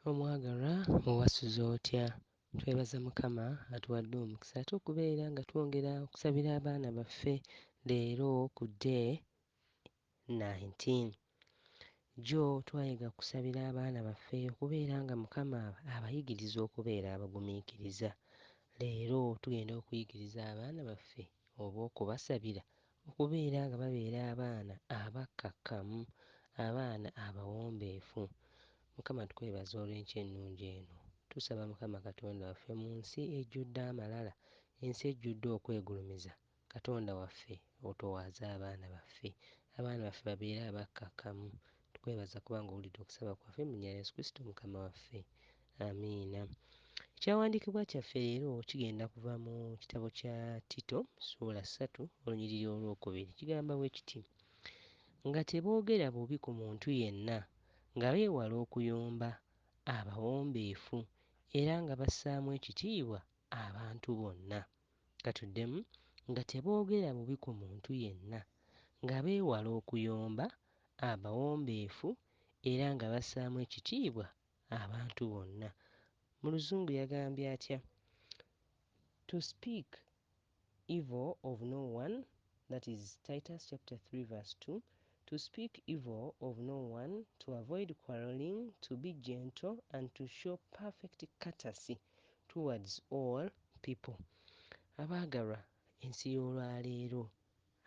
Omwagalwa owasuza otya? Twebaza Mukama atuwadde omukisa ate okubeera nga twongera okusabira abaana baffe leero ku day 19. Jjo twayiga kusabira abaana baffe okubeera nga Mukama abayigiriza okubeera abagumiikiriza. Leero tugenda okuyigiriza abaana baffe oba okubasabira okubeera nga babeera abaana abakkakkamu, abaana abawombeefu. Mukama tukwebaza olw'enkya ennungi eno. Tusaba Mukama Katonda waffe mu nsi ejjudde amalala, ensi ejjudde okwegulumiza. Katonda waffe otowaaze abaana baffe, abaana baffe babeere abakkakkamu. Tukwebaza kubanga owulidde okusaba kwaffe mu nnya Yesu Kristo Mukama waffe. Amiina. Ekyawandiikibwa kyaffe leero kigenda kuva mu kitabo kya Tito ssuula 3 olunyiriri olwokubiri. Kigamba bwe kiti: nga teboogera bubi ku muntu yenna, nga beewala okuyomba, abawombeefu, era nga bassaamu ekitiibwa abantu bonna. Katuddemu: nga teboogera bubi ku muntu yenna, nga beewala okuyomba, abawombeefu, era nga bassaamu ekitiibwa abantu bonna. Mu Luzungu yagambye atya? To speak evil of no one, that is Titus chapter 3 verse 2. To speak evil of no one, to avoid quarreling, to be gentle, and to show perfect courtesy towards all people. Abaagalwa, ensi y'olwaleero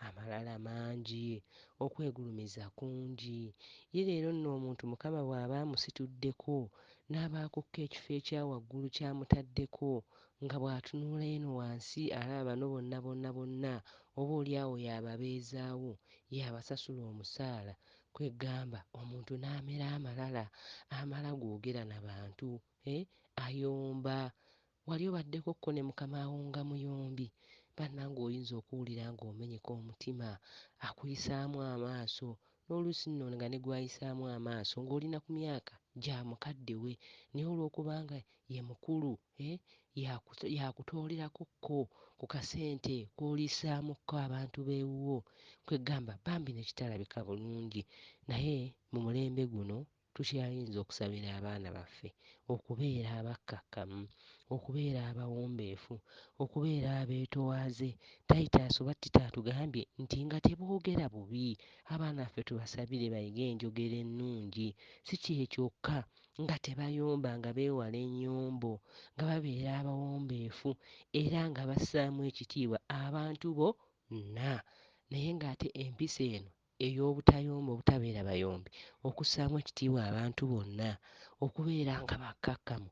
amalala mangi, okwegulumiza kungi. Ye leero nno omuntu Mukama bw'aba amusituddeko n'abaakukka ekifo ekya waggulu ky'amutaddeko, nga bw'atunuula eno wansi alaba bano bonna bonna bonna oboolyawo y'ababeezaawo, y'abasasula omusaala. Kwegamba omuntu n'amera amalala, amala googera na bantu, ayomba. Wali obaddekokko ne Mukama wo nga muyombi, bannange oyinza okuwulira ng'omenyeka omutima, akuyisaamu amaaso, n'oluusi nno nga ne gw'ayisaamu amaaso ng'olina ku myaka gya mukadde we, naye olw'okubanga ye mukulu, yakutoolerakokko ku kasente k'oliisaamukko abantu beewuwo. Kwegamba bambi ne kitalabika bulungi. Naye mu mulembe guno tukyayinza okusabira abaana baffe okubeera abakkakkamu, okubeera abawombeefu, okubeera abeetoowaze. Titus oba Tito atugambye nti nga teboogera bubi. Abaana baffe tubasabire bayige enjogera ennungi, si kye kyokka, nga tebayomba, nga beewala ennyombo, nga babeera abawombeefu, era nga bassaamu ekitiibwa abantu bonna. Naye ng'ate empisa eno ey'obutayomba, obutabeera bayombi, okussaamu ekitiibwa abantu bonna, okubeera nga bakkakkamu,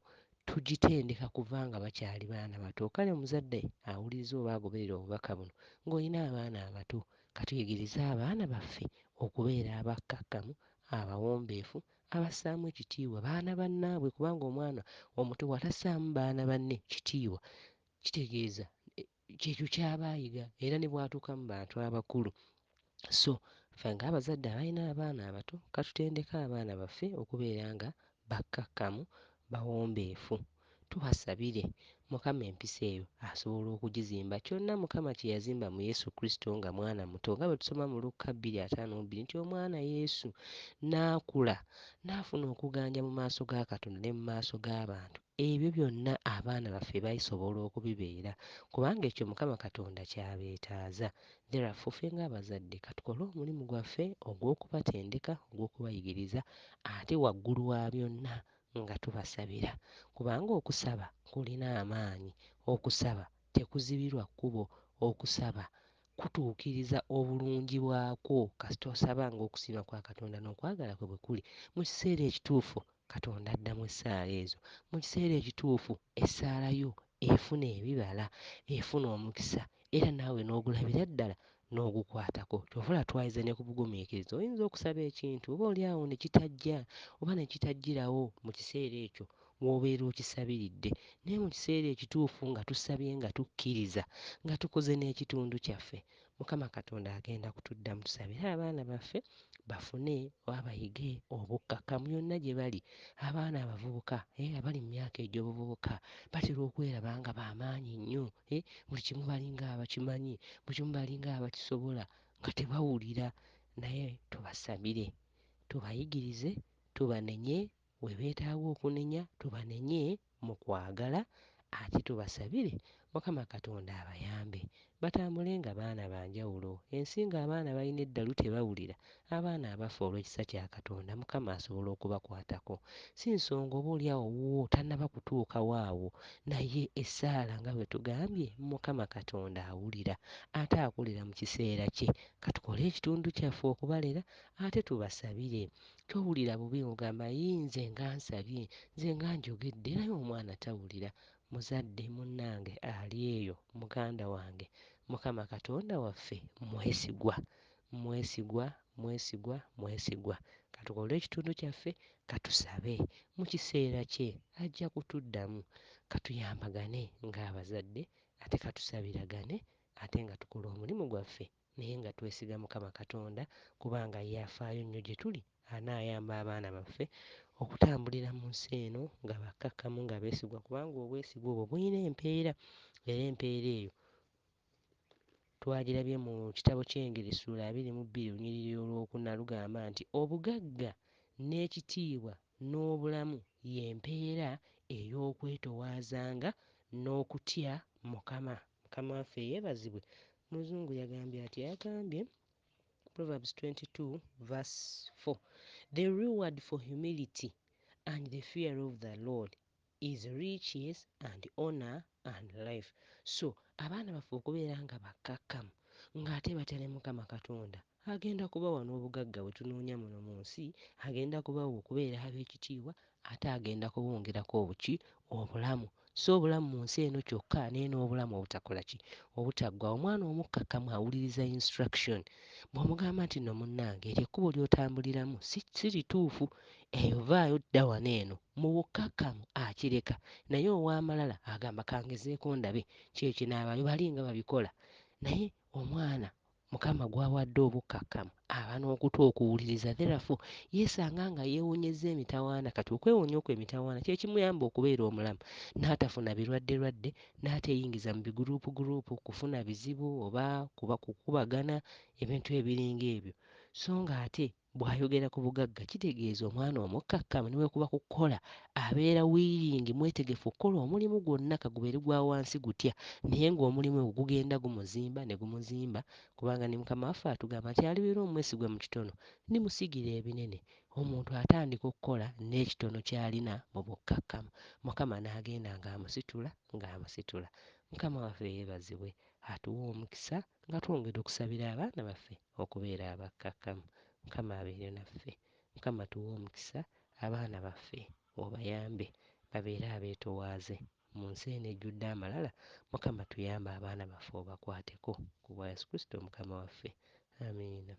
tugitendeka kuva nga bakyali baana bato. Kale omuzadde awuliriza oba agoberera obubaka buno ng'olina abaana abato, katuyigirize abaana baffe okubeera abakkakkamu, abawombeefu, abassaamu ekitiibwa baana bannaabwe, kubanga omwana omuto bw'atassaamu baana banne kitiibwa, kitegeeza kyekyo ky'aba ayiga, era ne bw'atuuka mu bantu abakulu. So ffe ng'abazadde abalina abaana abato katutendeke abaana baffe okubeera nga bakkakkamu, bawombeefu. Tubasabire Mukama empisa eyo asobola okugizimba. Kyonna Mukama kye yazimba mu Yesu Kristo nga mwana muto, nga bwe tusoma mu Luka 2:52 nti omwana Yesu n'akula n'afuna okuganja mu maaso ga Katonda ne mu maaso g'abantu. Ebyo byonna abaana baffe bayisobola okubibeera, kubanga ekyo Mukama Katonda ky'abeetaaza. Therefore ffe ng'abazadde katukole omulimu gwaffe ogw'okubatendeka, ogw'okubayigiriza, ate waggulu wa byonna nga tubasabira, kubanga okusaba kulina amaanyi, okusaba tekuzibirwa kkubo, okusaba kutuukiriza obulungi bwakwo. Kasita osaba ng'okusiima kwa Katonda n'okwagala kwe bwe kuli, mu kiseera ekituufu Katonda addamu essaala ezo. Mu kiseera ekituufu essaala yo efuna ebibala, efuna omukisa, era naawe n'ogulabira ddala n'ogukwatako. Ky'ova twayize ne ku bugumiikiriza. Oyinza okusaba ekintu oboolyawo ne kitajja oba ne kitajjirawo mu kiseera ekyo w'obeera okisabiridde, naye mu kiseera ekituufu nga tusabye, nga tukkiriza, nga tukoze n'ekitundu kyaffe, Mukama Katonda agenda kutuddamu. Tusabire abaana baffe bafune oba bayige obukkakkamu yonna gye bali. Abaana abavubuka abali mu myaka egy'obuvubuka batera okweraba nga b'amaanyi nnyo, buli kimu balinga abakimanyi, buli kimu balinga abakisobola, nga tebawulira. Naye tubasabire, tubayigirize, tubanenye, we beetaaga okunenya tubanenye mu kwagala, ate tubasabire Mukama Katonda abayambe batambule nga baana ba njawulo. Ensi ng'abaana balina eddalu tebawulira, abaana abafa olw'ekisa kya Katonda Mukama asobola okubakwatako. Si nsonga oboolyawo wuwo tannaba kutuukawo awo, naye essaala nga bwe tugambye Mukama Katonda awulira ate akulira mu kiseera kye. Katukole ekitundu kyaffe okubalera ate tubasabire. Towulira bubi ogamba nze nga nsabye, nze nga njogedde naye omwana tawulira. Muzadde munnange ali eyo, muganda wange, Mukama Katonda waffe mwesigwa, mwesigwa, mwesigwa, mwesigwa. Katukole ekitundu kyaffe, katusabe mu kiseera kye ajja kutuddamu. Katuyambagane ng'abazadde ate katusabiragane ate nga tukola omulimu gwaffe naye nga twesiga Mukama Katonda kubanga ye afaayo nnyo gye tuli, anaayamba abaana baffe okutambulira mu nsi eno nga bakkakkamu nga beesigwa kubanga obwesigwa obwo buyina empeera era empeera eyo twagirabye mu kitabo ky'Engeri ssuula 22 lunyiriri olwokuna lugamba nti obugagga n'ekitiibwa n'obulamu y'empeera ey'okwetowaazanga n'okutya Mukama. Mukama waffe yeebazibwe. Muzungu yagambye ati yagambye Proverbs 22 verse 4, the reward for humility and the fear of the Lord is riches and honor and life. So abaana baffe okubeera nga bakkakkamu ng'ate batya Mukama Katonda agenda kubawa n'obugagga bwe tunoonya muno mu nsi, agenda kubawa okubeera ab'ekitiibwa ate agenda kubongerako obulamu. So obulamu mu nsi eno kyokka naye n'obulamu obutakola ki? Obutaggwa. Omwana omukkakkamu awuliriza instruction. Bw'omugamba nti nno munnange eryo ekkubo ly'otambuliramu si rituufu, eyo vaayo dda wano eno, mu bukkakkamu akireka. Naye ow'amalala agamba kangezeeko ndabe ki ekinaabayo, bali nga babikola. Naye omwana Mukama gw'awadde obukkakkamu aba n'okutu okuwuliriza, therefore yeesanga nga yeewonyezza emitawaana. Kati okwewonya okwo emitawaana kye kimuyamba okubeera omulamu, n'atafuna birwadde n'ateyingiza mu biguruupu kufuna bizibu oba kukubagana ebintu ebiringa ebyo. So ng'ate bw'ayogera ku bugagga kitegeeza omwana omukkakkamu ne bwe kuba kukola abeera wiiringi mwetegefu okukola omulimu gwonna kagubeere gwa wansi gutya, naye ng'omulimu ogwo gugenda gumuzimba ne gumuzimba kubanga ne Mukama waffe atugamba nti alibeera omwesigwa mu kitono ndimusigira ebinene. Omuntu atandika okukola n'ekitono ky'alina mu bukkakkamu, Mukama n'agenda ng'amusitula. Mukama waffe yeebazibwe, atuwa omukisa nga twongera okusabira abaana baffe okubeera abakkakkamu. Mukama abeere naffe. Mukama tuwe omukisa abaana baffe obayambe babeere abeetoowaze mu nsi eno ejjudde amalala. Mukama tuyambe abaana baffe obakwateko ku bwa Yesu Kristo Mukama waffe. Amiina.